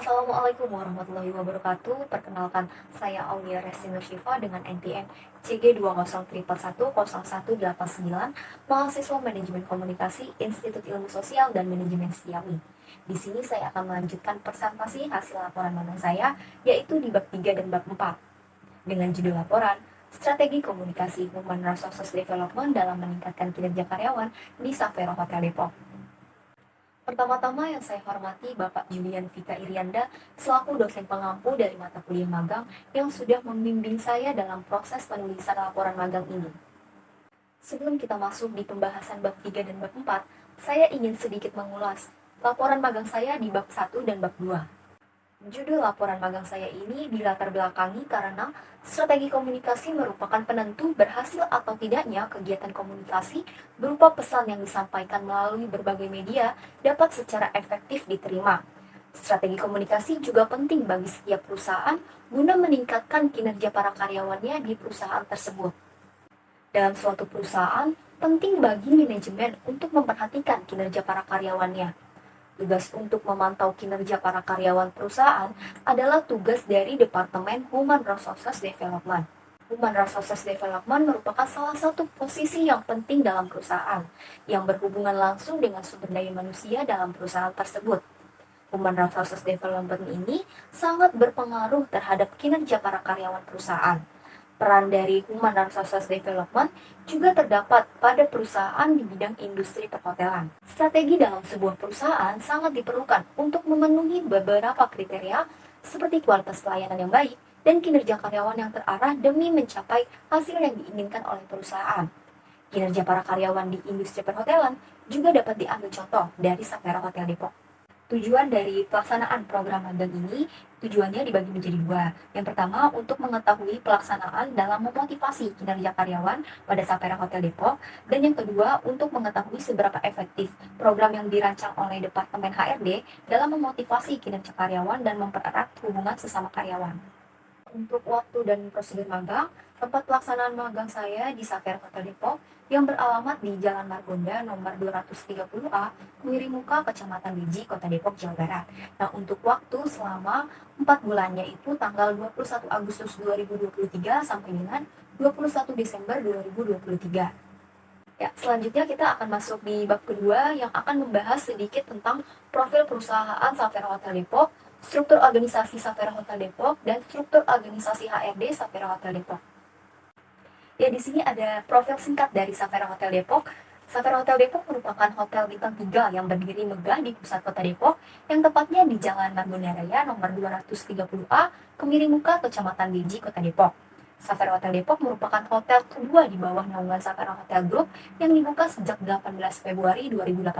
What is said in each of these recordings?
Assalamualaikum warahmatullahi wabarakatuh. Perkenalkan, saya Aulia Resti Syifa dengan NPM CG2011110189, mahasiswa Manajemen Komunikasi Institut Ilmu Sosial dan Manajemen Setiawi. Di sini saya akan melanjutkan presentasi hasil laporan magang saya, yaitu di bab 3 dan bab 4. Dengan judul laporan, Strategi Komunikasi Human Resources Development dalam meningkatkan kinerja karyawan di Safero Hotel Depok. Pertama-tama yang saya hormati Bapak Julian Vika Irianda selaku dosen pengampu dari mata kuliah magang yang sudah membimbing saya dalam proses penulisan laporan magang ini. Sebelum kita masuk di pembahasan bab 3 dan bab 4, saya ingin sedikit mengulas laporan magang saya di bab 1 dan bab 2. Judul laporan magang saya ini dilatar belakangi karena strategi komunikasi merupakan penentu berhasil atau tidaknya kegiatan komunikasi berupa pesan yang disampaikan melalui berbagai media dapat secara efektif diterima. Strategi komunikasi juga penting bagi setiap perusahaan guna meningkatkan kinerja para karyawannya di perusahaan tersebut. Dalam suatu perusahaan, penting bagi manajemen untuk memperhatikan kinerja para karyawannya. Tugas untuk memantau kinerja para karyawan perusahaan adalah tugas dari Departemen Human Resources Development. Human Resources Development merupakan salah satu posisi yang penting dalam perusahaan, yang berhubungan langsung dengan sumber daya manusia dalam perusahaan tersebut. Human Resources Development ini sangat berpengaruh terhadap kinerja para karyawan perusahaan. Peran dari Human Resources Development juga terdapat pada perusahaan di bidang industri perhotelan. Strategi dalam sebuah perusahaan sangat diperlukan untuk memenuhi beberapa kriteria seperti kualitas pelayanan yang baik dan kinerja karyawan yang terarah demi mencapai hasil yang diinginkan oleh perusahaan. Kinerja para karyawan di industri perhotelan juga dapat diambil contoh dari Safero Hotel Depok. Tujuan dari pelaksanaan program magang ini, tujuannya dibagi menjadi dua. Yang pertama, untuk mengetahui pelaksanaan dalam memotivasi kinerja karyawan pada Safero Hotel Depok. Dan yang kedua, untuk mengetahui seberapa efektif program yang dirancang oleh Departemen HRD dalam memotivasi kinerja karyawan dan mempererat hubungan sesama karyawan. Untuk waktu dan prosedur magang, tempat pelaksanaan magang saya di Safero Hotel Depok yang beralamat di Jalan Margonda nomor 230A, Kemirimuka, Kecamatan Beji, Kota Depok, Jawa Barat. Nah, untuk waktu selama 4 bulan, yaitu tanggal 21 Agustus 2023 sampai dengan 21 Desember 2023. Ya, selanjutnya kita akan masuk di bab kedua yang akan membahas sedikit tentang profil perusahaan Safero Hotel Depok, struktur organisasi Safero Hotel Depok, dan struktur organisasi HRD Safero Hotel Depok. Ya, di sini ada profil singkat dari Safero Hotel Depok. Safero Hotel Depok merupakan hotel bintang 3 yang berdiri megah di pusat kota Depok, yang tepatnya di Jalan Margonda Raya nomor 230A, Kemirimuka, Kecamatan Beji, Kota Depok. Safero Hotel Depok merupakan hotel kedua di bawah naungan Safero Hotel Group yang dibuka sejak 18 Februari 2018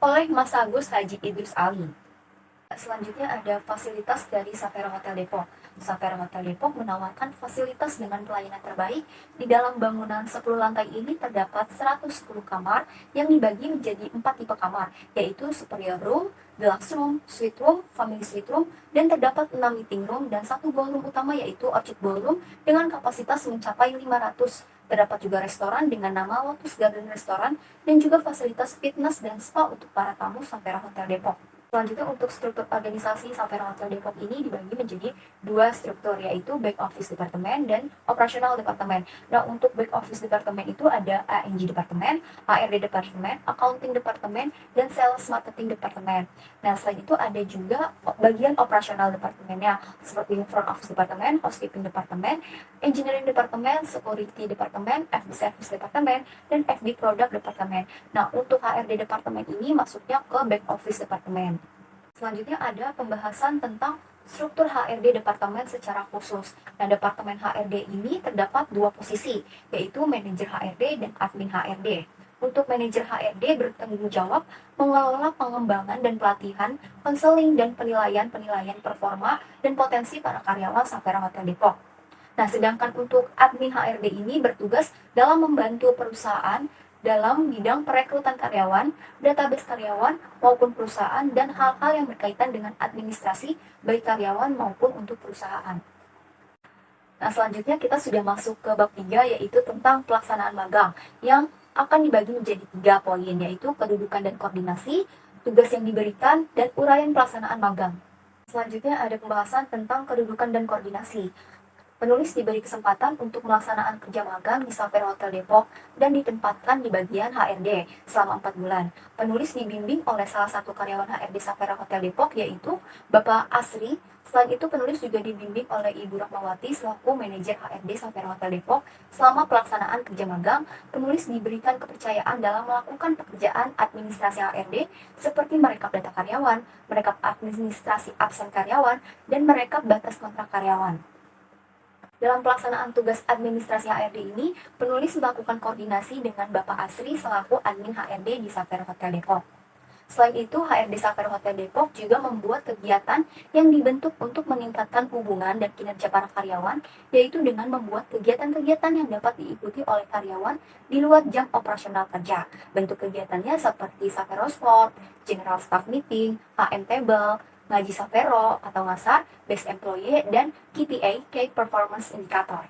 oleh Mas Agus Haji Idrus Ali. Selanjutnya ada fasilitas dari Safero Hotel Depok. Safero Hotel Depok menawarkan fasilitas dengan pelayanan terbaik. Di dalam bangunan 10 lantai ini terdapat 110 kamar yang dibagi menjadi 4 tipe kamar, yaitu Superior Room, Deluxe Room, Suite Room, Family Suite Room, dan terdapat 6 meeting room dan 1 ballroom utama yaitu Orchid Ballroom dengan kapasitas mencapai 500. Terdapat juga restoran dengan nama Lotus Garden Restaurant dan juga fasilitas fitness dan spa untuk para tamu Safero Hotel Depok. Selanjutnya untuk struktur organisasi Safero Hotel Depok ini dibagi menjadi dua struktur, yaitu Back Office Departemen dan Operational Departemen. Nah, untuk Back Office Departemen itu ada ANG Departemen, HRD Departemen, Accounting Departemen, dan Sales Marketing Departemen. Nah, selain itu ada juga bagian operasional departemennya, seperti Front Office Departemen, Housekeeping Departemen, Engineering Departemen, Security Departemen, FD Service Departemen, dan FD Product Departemen. Nah, untuk HRD Departemen ini masuknya ke Back Office Departemen. Selanjutnya ada pembahasan tentang struktur HRD Departemen secara khusus. Nah, Departemen HRD ini terdapat dua posisi, yaitu Manajer HRD dan Admin HRD. Untuk Manajer HRD bertanggung jawab mengelola pengembangan dan pelatihan, konseling, dan penilaian performa dan potensi para karyawan Safero Hotel Depok. Nah, sedangkan untuk Admin HRD ini bertugas dalam membantu perusahaan dalam bidang perekrutan karyawan, database karyawan, maupun perusahaan, dan hal-hal yang berkaitan dengan administrasi, baik karyawan maupun untuk perusahaan. Nah, selanjutnya kita sudah masuk ke bab 3, yaitu tentang pelaksanaan magang, yang akan dibagi menjadi 3 poin, yaitu kedudukan dan koordinasi, tugas yang diberikan, dan uraian pelaksanaan magang. Selanjutnya ada pembahasan tentang kedudukan dan koordinasi. Penulis diberi kesempatan untuk melaksanakan kerja magang di Savera Hotel Depok dan ditempatkan di bagian HRD selama 4 bulan. Penulis dibimbing oleh salah satu karyawan HRD Savera Hotel Depok, yaitu Bapak Asri. Selain itu, penulis juga dibimbing oleh Ibu Rahmawati selaku manajer HRD Savera Hotel Depok. Selama pelaksanaan kerja magang, penulis diberikan kepercayaan dalam melakukan pekerjaan administrasi HRD seperti merekap data karyawan, merekap administrasi absen karyawan, dan merekap batas kontrak karyawan. Dalam pelaksanaan tugas administrasi HRD ini, penulis melakukan koordinasi dengan Bapak Asri selaku admin HRD di Savera Hotel Depok. Selain itu, HRD Savera Hotel Depok juga membuat kegiatan yang dibentuk untuk meningkatkan hubungan dan kinerja para karyawan, yaitu dengan membuat kegiatan-kegiatan yang dapat diikuti oleh karyawan di luar jam operasional kerja. Bentuk kegiatannya seperti Savera Sport, General Staff Meeting, AM Table, ngaji Savero atau ngasar, Best Employee, dan KPA, Key Performance Indicator.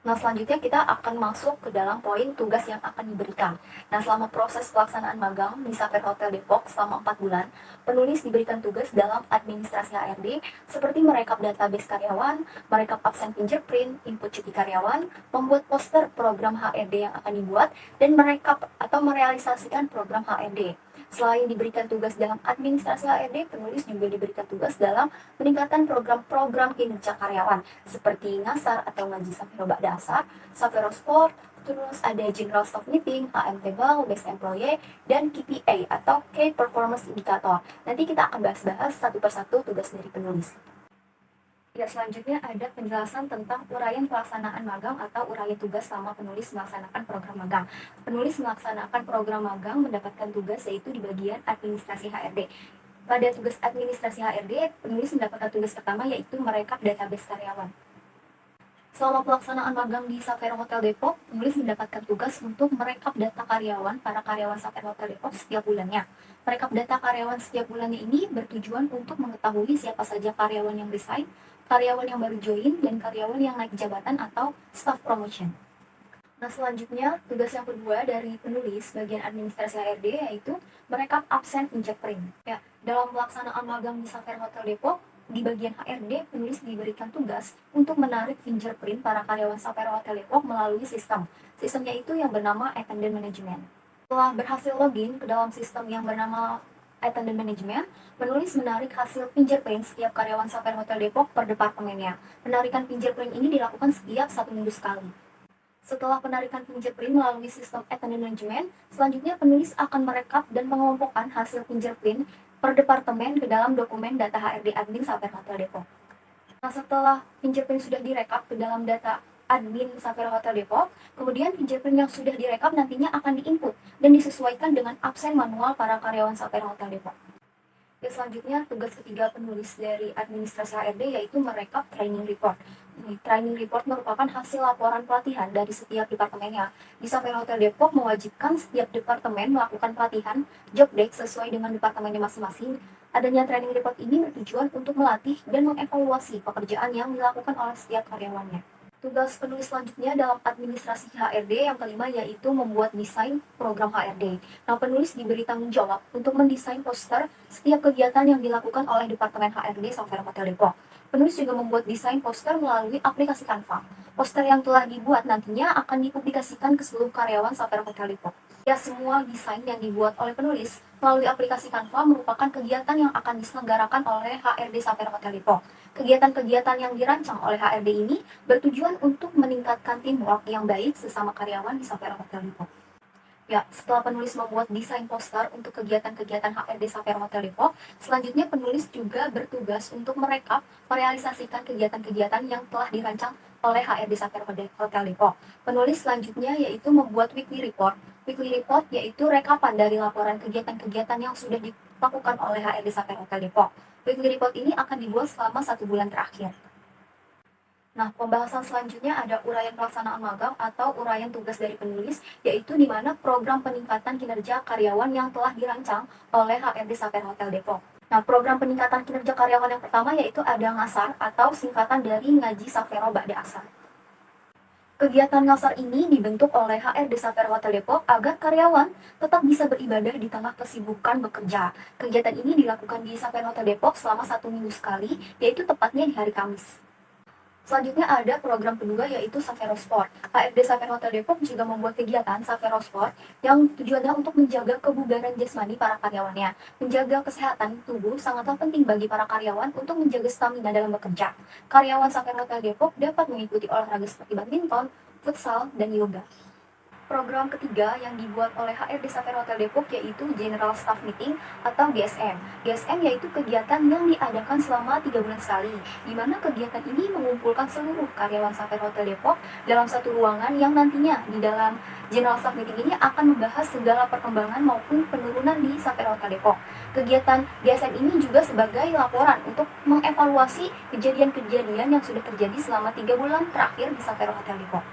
Nah, selanjutnya kita akan masuk ke dalam poin tugas yang akan diberikan. Nah, selama proses pelaksanaan magang di Savera Hotel Depok selama 4 bulan, penulis diberikan tugas dalam administrasi HRD seperti merekap database karyawan, merekap absen fingerprint, input cuti karyawan, membuat poster program HRD yang akan dibuat, dan merekap atau merealisasikan program HRD. Selain diberikan tugas dalam administrasi HRD, penulis juga diberikan tugas dalam meningkatkan program-program kinerja karyawan seperti ngasar atau ngaji Savero Ba'da Asar, Savero Sport, terus ada General Staff Meeting, AM Table, Best Employee, dan KPA atau Key Performance Indicator. Nanti kita akan bahas-bahas satu persatu tugas dari penulis. Ya, selanjutnya ada penjelasan tentang uraian pelaksanaan magang atau uraian tugas selama penulis melaksanakan program magang. Penulis melaksanakan program magang mendapatkan tugas yaitu di bagian administrasi HRD. Pada tugas administrasi HRD, penulis mendapatkan tugas pertama yaitu merekap database karyawan. Selama pelaksanaan magang di Savera Hotel Depok, penulis mendapatkan tugas untuk merekap data karyawan para karyawan Savera Hotel Depok setiap bulannya. Merekap data karyawan setiap bulannya ini bertujuan untuk mengetahui siapa saja karyawan yang resign, karyawan yang baru join, dan karyawan yang naik jabatan atau staff promotion. Nah, selanjutnya tugas yang kedua dari penulis bagian administrasi HRD yaitu merekap absen fingerprint. Ya, dalam pelaksanaan magang di Savera Hotel Depok, di bagian HRD, penulis diberikan tugas untuk menarik fingerprint para karyawan Savera Hotel Depok melalui sistem. Sistemnya itu yang bernama Attendance Management. Setelah berhasil login ke dalam sistem yang bernama Attendance Management, penulis menarik hasil fingerprint setiap karyawan Savera Hotel Depok per departemennya. Penarikan fingerprint ini dilakukan setiap 1 minggu sekali. Setelah penarikan fingerprint melalui sistem Attendance Management, selanjutnya penulis akan merekap dan mengelompokkan hasil fingerprint per departemen ke dalam dokumen data HRD admin Savera Hotel Depok. Nah, setelah fingerprint sudah direkap ke dalam data admin Savera Hotel Depok, kemudian fingerprint yang sudah direkap nantinya akan diinput dan disesuaikan dengan absen manual para karyawan Savera Hotel Depok. Dan selanjutnya, tugas ketiga penulis dari administrasi HRD yaitu merekap training report. Training report merupakan hasil laporan pelatihan dari setiap departemennya. Di Savera Hotel Depok mewajibkan setiap departemen melakukan pelatihan job deck sesuai dengan departemennya masing-masing. Adanya training report ini bertujuan untuk melatih dan mengevaluasi pekerjaan yang dilakukan oleh setiap karyawannya. Tugas penulis selanjutnya dalam administrasi HRD yang kelima yaitu membuat desain program HRD. Nah, penulis diberi tanggung jawab untuk mendesain poster setiap kegiatan yang dilakukan oleh Departemen HRD Savera Hotel Depok. Penulis juga membuat desain poster melalui aplikasi Canva. Poster yang telah dibuat nantinya akan dipublikasikan ke seluruh karyawan Savera Hotel Depok. Ya, semua desain yang dibuat oleh penulis melalui aplikasi Canva merupakan kegiatan yang akan diselenggarakan oleh HRD Savera Hotel Depok. Kegiatan-kegiatan yang dirancang oleh HRD ini bertujuan untuk meningkatkan teamwork yang baik sesama karyawan di Savera Hotel Depok. Ya, setelah penulis membuat desain poster untuk kegiatan-kegiatan HRD Savera Hotel Depok, selanjutnya penulis juga bertugas untuk merekap, merealisasikan kegiatan-kegiatan yang telah dirancang oleh HRD Savera Hotel Depok. Penulis selanjutnya yaitu membuat weekly report. Weekly report yaitu rekapan dari laporan kegiatan-kegiatan yang sudah dilakukan oleh HRD Savera Hotel Depok. Weekly report ini akan dibuat selama 1 bulan terakhir. Nah, pembahasan selanjutnya ada uraian pelaksanaan magang atau uraian tugas dari penulis, yaitu di mana program peningkatan kinerja karyawan yang telah dirancang oleh HRD Savera Hotel Depok. Nah, program peningkatan kinerja karyawan yang pertama yaitu ada ngasar atau singkatan dari ngaji Savero Ba'da Asar. Kegiatan ngasar ini dibentuk oleh HRD Safer Hotel Depok agar karyawan tetap bisa beribadah di tengah kesibukan bekerja. Kegiatan ini dilakukan di Safer Hotel Depok selama 1 minggu sekali, yaitu tepatnya di hari Kamis. Selanjutnya ada program kedua yaitu Savero Sport. HRD Safer Hotel Depok juga membuat kegiatan Savero Sport yang tujuannya untuk menjaga kebugaran jasmani para karyawannya. Menjaga kesehatan tubuh sangatlah penting bagi para karyawan untuk menjaga stamina dalam bekerja. Karyawan Safer Hotel Depok dapat mengikuti olahraga seperti badminton, futsal, dan yoga. Program ketiga yang dibuat oleh HRD Safer Hotel Depok yaitu General Staff Meeting atau GSM. GSM yaitu kegiatan yang diadakan selama 3 bulan sekali, di mana kegiatan ini mengumpulkan seluruh karyawan Safer Hotel Depok dalam satu ruangan yang nantinya di dalam General Staff Meeting ini akan membahas segala perkembangan maupun penurunan di Safer Hotel Depok. Kegiatan GSM ini juga sebagai laporan untuk mengevaluasi kejadian-kejadian yang sudah terjadi selama 3 bulan terakhir di Safer Hotel Depok.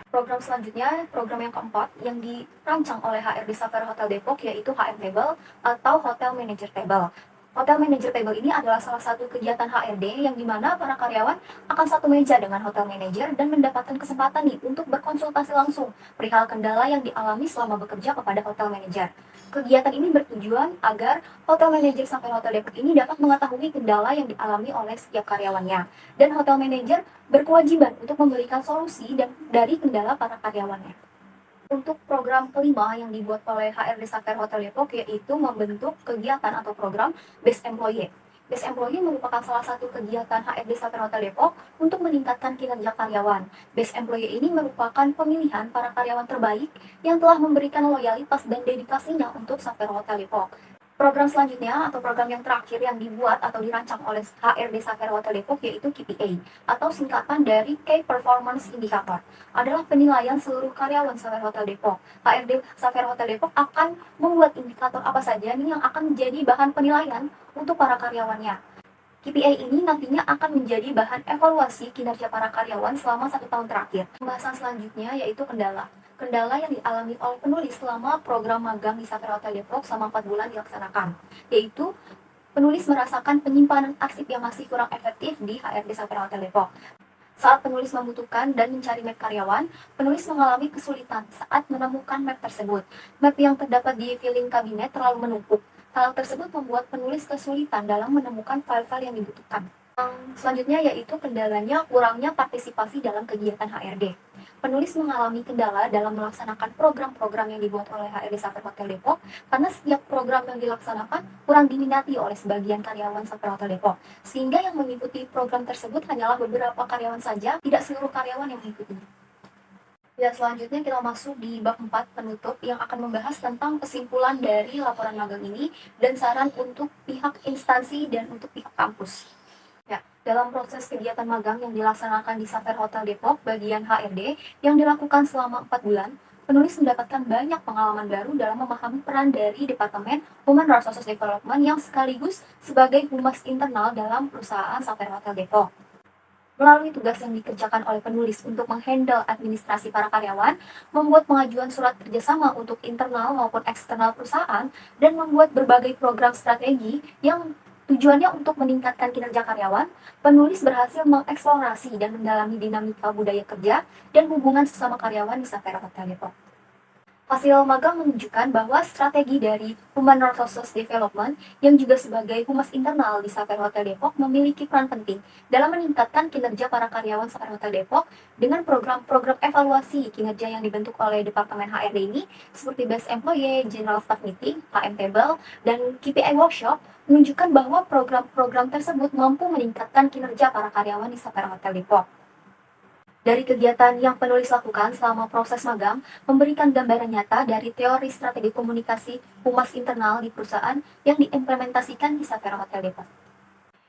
Program selanjutnya, program yang keempat yang dirancang oleh HRD Safer Hotel Depok yaitu HM Table atau Hotel Manager Table. Hotel Manager Table ini adalah salah satu kegiatan HRD yang dimana para karyawan akan satu meja dengan hotel manager dan mendapatkan kesempatan nih untuk berkonsultasi langsung perihal kendala yang dialami selama bekerja kepada hotel manager. Kegiatan ini bertujuan agar hotel manager sampai hotel Depok ini dapat mengetahui kendala yang dialami oleh setiap karyawannya. Dan hotel manager berkewajiban untuk memberikan solusi dari kendala para karyawannya. Untuk program kelima yang dibuat oleh HRD Safer Hotel Depok yaitu membentuk kegiatan atau program Best Employee. Best Employee merupakan salah satu kegiatan HRD Safer Hotel Depok untuk meningkatkan kinerja karyawan. Best Employee ini merupakan pemilihan para karyawan terbaik yang telah memberikan loyalitas dan dedikasinya untuk Safer Hotel Depok. Program selanjutnya atau program yang terakhir yang dibuat atau dirancang oleh HRD Safer Hotel Depok yaitu KPA atau singkatan dari Key Performance Indicator. Adalah penilaian seluruh karyawan Safer Hotel Depok. HRD Safer Hotel Depok akan membuat indikator apa saja nih yang akan menjadi bahan penilaian untuk para karyawannya. KPI ini nantinya akan menjadi bahan evaluasi kinerja para karyawan selama 1 tahun terakhir. Pembahasan selanjutnya yaitu kendala. Kendala yang dialami oleh penulis selama program magang di Safer Hotel Depok selama 4 bulan dilaksanakan, yaitu penulis merasakan penyimpanan arsip yang masih kurang efektif di HRD Safer Hotel Depok. Saat penulis membutuhkan dan mencari map karyawan, penulis mengalami kesulitan saat menemukan map tersebut. Map yang terdapat di filing kabinet terlalu menumpuk. Hal tersebut membuat penulis kesulitan dalam menemukan file-file yang dibutuhkan. Selanjutnya yaitu kendalanya kurangnya partisipasi dalam kegiatan HRD. Penulis mengalami kendala dalam melaksanakan program-program yang dibuat oleh HRD Safer Hotel Depok karena setiap program yang dilaksanakan kurang diminati oleh sebagian karyawan Safer Hotel Depok. Sehingga yang mengikuti program tersebut hanyalah beberapa karyawan saja, tidak seluruh karyawan yang mengikutinya. Ya, selanjutnya kita masuk di bab 4 penutup yang akan membahas tentang kesimpulan dari laporan magang ini dan saran untuk pihak instansi dan untuk pihak kampus. Ya, dalam proses kegiatan magang yang dilaksanakan di Safer Hotel Depok bagian HRD yang dilakukan selama 4 bulan, penulis mendapatkan banyak pengalaman baru dalam memahami peran dari Departemen Human Resources Development yang sekaligus sebagai humas internal dalam perusahaan Safer Hotel Depok. Melalui tugas yang dikerjakan oleh penulis untuk menghandle administrasi para karyawan, membuat pengajuan surat kerjasama untuk internal maupun eksternal perusahaan, dan membuat berbagai program strategi yang tujuannya untuk meningkatkan kinerja karyawan, penulis berhasil mengeksplorasi dan mendalami dinamika budaya kerja dan hubungan sesama karyawan di Safer Hotel Depok. Hasil magang menunjukkan bahwa strategi dari Human Resources Development yang juga sebagai humas internal di Safer Hotel Depok memiliki peran penting dalam meningkatkan kinerja para karyawan Safer Hotel Depok dengan program-program evaluasi kinerja yang dibentuk oleh Departemen HRD ini seperti Best Employee, General Staff Meeting, HM Table, dan KPI Workshop menunjukkan bahwa program-program tersebut mampu meningkatkan kinerja para karyawan di Safer Hotel Depok. Dari kegiatan yang penulis lakukan selama proses magang, memberikan gambaran nyata dari teori strategi komunikasi humas internal di perusahaan yang diimplementasikan di Safer Hotel Depok.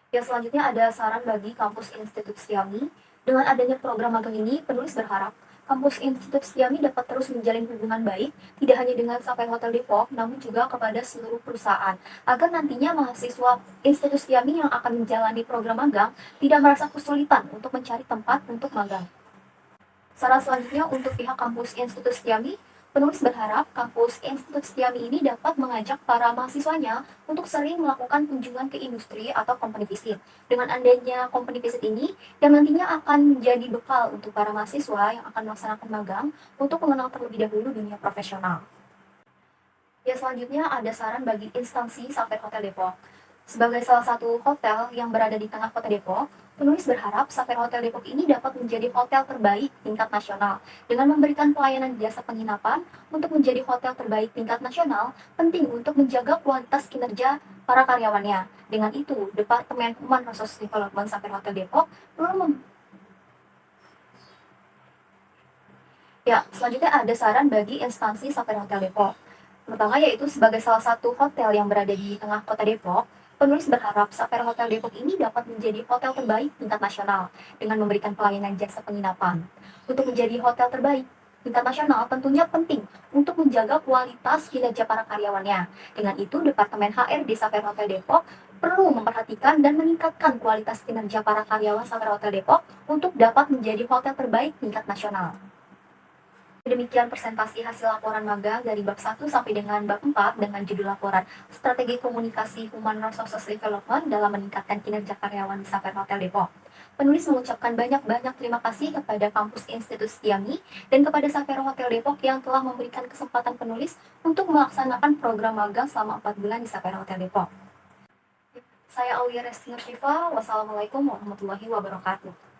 Yang selanjutnya ada saran bagi kampus Institut Setiami. Dengan adanya program magang ini, penulis berharap kampus Institut Setiami dapat terus menjalin hubungan baik, tidak hanya dengan Safer Hotel Depok, namun juga kepada seluruh perusahaan, agar nantinya mahasiswa Institut Setiami yang akan menjalani program magang tidak merasa kesulitan untuk mencari tempat untuk magang. Saran selanjutnya untuk pihak kampus Institut Setiami, Penulis berharap kampus Institut Setiami ini dapat mengajak para mahasiswanya untuk sering melakukan kunjungan ke industri atau company visit. Dengan adanya company visit ini, yang nantinya akan menjadi bekal untuk para mahasiswa yang akan melaksanakan magang untuk mengenal terlebih dahulu dunia profesional. Ya, selanjutnya ada saran bagi instansi Safer Hotel Depok. Sebagai salah satu hotel yang berada di tengah kota Depok, penulis berharap Safer Hotel Depok ini dapat menjadi hotel terbaik tingkat nasional. Dengan memberikan pelayanan jasa penginapan untuk menjadi hotel terbaik tingkat nasional, penting untuk menjaga kualitas kinerja para karyawannya. Dengan itu, Departemen Human Resource Development Safer Hotel Depok perlu Ya, selanjutnya ada saran bagi instansi Safer Hotel Depok. Pertama yaitu sebagai salah satu hotel yang berada di tengah kota Depok, penulis berharap Safer Hotel Depok ini dapat menjadi hotel terbaik tingkat nasional dengan memberikan pelayanan jasa penginapan. Untuk menjadi hotel terbaik tingkat nasional tentunya penting untuk menjaga kualitas kinerja para karyawannya. Dengan itu, Departemen HR di Safer Hotel Depok perlu memperhatikan dan meningkatkan kualitas kinerja para karyawan Safer Hotel Depok untuk dapat menjadi hotel terbaik tingkat nasional. Demikian presentasi hasil laporan magang dari bab 1 sampai dengan bab 4 dengan judul laporan Strategi Komunikasi Human Resources Development dalam meningkatkan kinerja karyawan di Safer Hotel Depok. Penulis mengucapkan banyak-banyak terima kasih kepada Kampus Institut Setiami dan kepada Safer Hotel Depok yang telah memberikan kesempatan penulis untuk melaksanakan program magang selama 4 bulan di Safer Hotel Depok. Saya Aulia Resti Nursifa, wassalamualaikum warahmatullahi wabarakatuh.